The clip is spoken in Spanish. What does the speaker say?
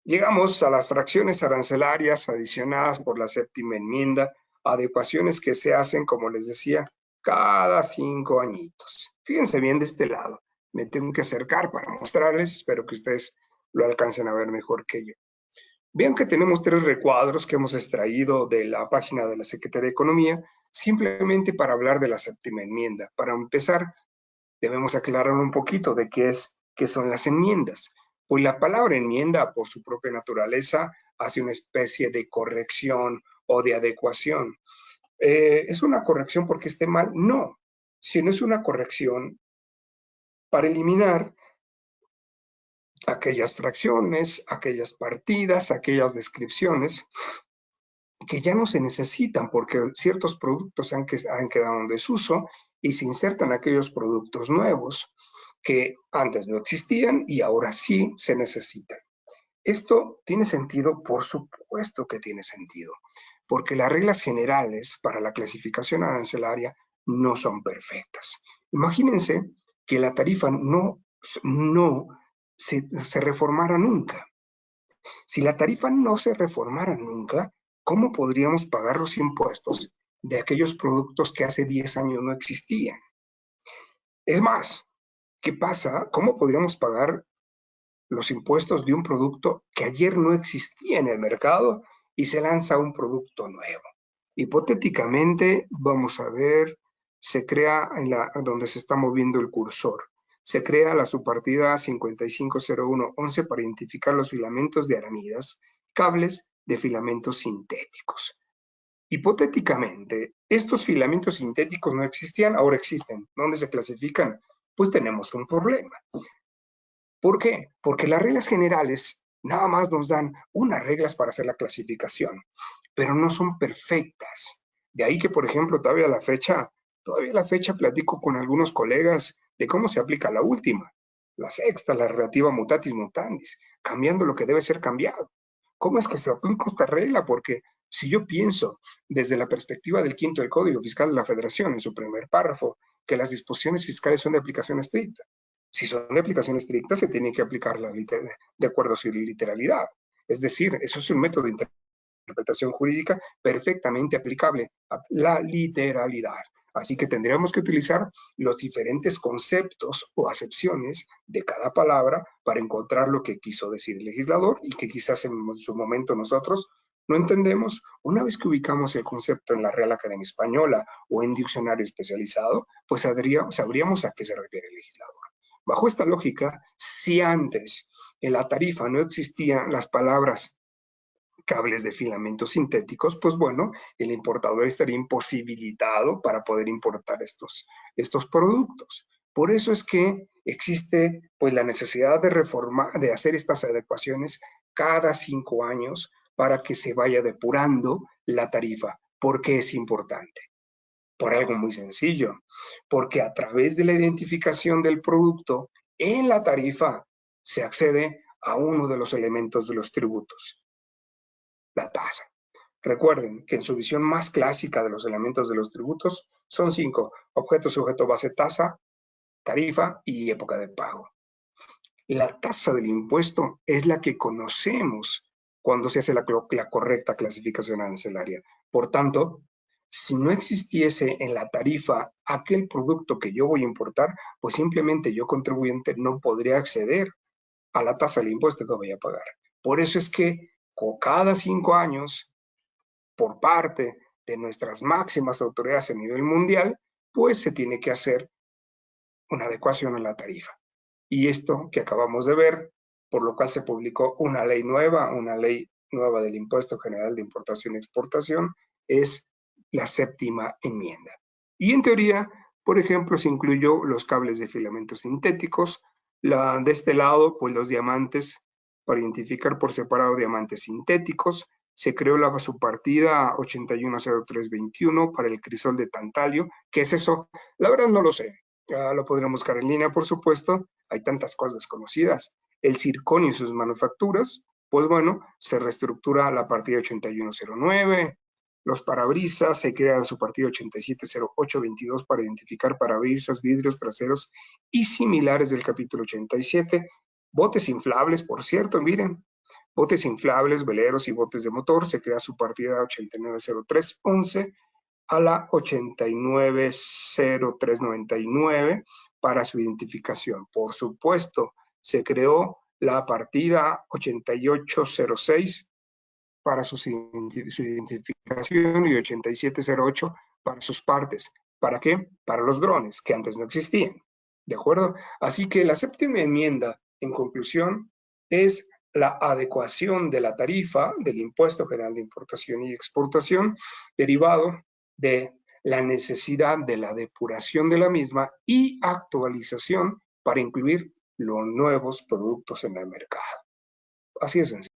Llegamos a las fracciones arancelarias adicionadas por la séptima enmienda, adecuaciones que se hacen, como les decía, cada 5 añitos. Fíjense bien de este lado. Me tengo que acercar para mostrarles, espero que ustedes lo alcancen a ver mejor que yo. Vean que tenemos 3 recuadros que hemos extraído de la página de la Secretaría de Economía, simplemente para hablar de la séptima enmienda. Para empezar, debemos aclarar un poquito de qué son las enmiendas. Pues la palabra enmienda, por su propia naturaleza, hace una especie de corrección o de adecuación. ¿Es una corrección porque esté mal? No, sino es una corrección para eliminar aquellas fracciones, aquellas partidas, aquellas descripciones que ya no se necesitan porque ciertos productos han quedado en desuso y se insertan aquellos productos nuevos que antes no existían y ahora sí se necesitan. ¿Esto tiene sentido? Por supuesto que tiene sentido, porque las reglas generales para la clasificación arancelaria no son perfectas. Imagínense que la tarifa no se reformara nunca. Si la tarifa no se reformara nunca, ¿cómo podríamos pagar los impuestos de aquellos productos que hace 10 años no existían? Es más, ¿qué pasa? ¿Cómo podríamos pagar los impuestos de un producto que ayer no existía en el mercado y se lanza un producto nuevo? Hipotéticamente, vamos a ver, se crea donde se está moviendo el cursor. Se crea la subpartida 550111 para identificar los filamentos de aramidas, cables de filamentos sintéticos. Hipotéticamente, estos filamentos sintéticos no existían, ahora existen. ¿Dónde se clasifican? Pues tenemos un problema. ¿Por qué? Porque las reglas generales nada más nos dan unas reglas para hacer la clasificación, pero no son perfectas. De ahí que, por ejemplo, todavía la fecha platico con algunos colegas de cómo se aplica la última, la sexta, la relativa mutatis mutandis, cambiando lo que debe ser cambiado. ¿Cómo es que se aplica esta regla? Porque si yo pienso desde la perspectiva del quinto del Código Fiscal de la Federación, en su primer párrafo, que las disposiciones fiscales son de aplicación estricta, si son de aplicación estricta, se tiene que aplicar de acuerdo a su literalidad. Es decir, eso es un método de interpretación jurídica perfectamente aplicable a la literalidad. Así que tendríamos que utilizar los diferentes conceptos o acepciones de cada palabra para encontrar lo que quiso decir el legislador y que quizás en su momento nosotros no entendemos. Una vez que ubicamos el concepto en la Real Academia Española o en diccionario especializado, pues sabríamos a qué se refiere el legislador. Bajo esta lógica, si antes en la tarifa no existían las palabras cables de filamentos sintéticos, pues bueno, el importador estaría imposibilitado para poder importar estos productos. Por eso es que existe pues la necesidad de reformar, de hacer estas adecuaciones cada 5 años para que se vaya depurando la tarifa. ¿Por qué es importante? Por algo muy sencillo, porque a través de la identificación del producto en la tarifa se accede a uno de los elementos de los tributos, la tasa. Recuerden que en su visión más clásica de los elementos de los tributos son 5: objeto, sujeto, base, tasa, tarifa y época de pago. La tasa del impuesto es la que conocemos cuando se hace la correcta clasificación arancelaria. Por tanto, si no existiese en la tarifa aquel producto que yo voy a importar, pues simplemente yo, contribuyente, no podría acceder a la tasa del impuesto que voy a pagar. Por eso es que cada 5 años, por parte de nuestras máximas autoridades a nivel mundial, pues se tiene que hacer una adecuación a la tarifa. Y esto que acabamos de ver, por lo cual se publicó una ley nueva del Impuesto General de Importación y Exportación, es la séptima enmienda. Y en teoría, por ejemplo, se incluyó los cables de filamentos sintéticos, de este lado, pues los diamantes, para identificar por separado diamantes sintéticos. Se creó la subpartida 810321 para el crisol de tantalio. ¿Qué es eso? La verdad no lo sé. Lo podrán buscar en línea, por supuesto. Hay tantas cosas desconocidas. El circonio y sus manufacturas, pues bueno, se reestructura la partida 8109. Los parabrisas, se crea su partida 870822 para identificar parabrisas, vidrios traseros y similares del capítulo 87. Botes inflables, por cierto, miren, Botes inflables, veleros y botes de motor, se crea su partida 890311 a la 890399 para su identificación. Por supuesto, se creó la partida 8806 para su identificación y 8708 para sus partes. ¿Para qué? Para los drones, que antes no existían. ¿De acuerdo? Así que la séptima enmienda, en conclusión, es la adecuación de la tarifa del Impuesto General de Importación y Exportación derivado de la necesidad de la depuración de la misma y actualización para incluir los nuevos productos en el mercado. Así es sencillo.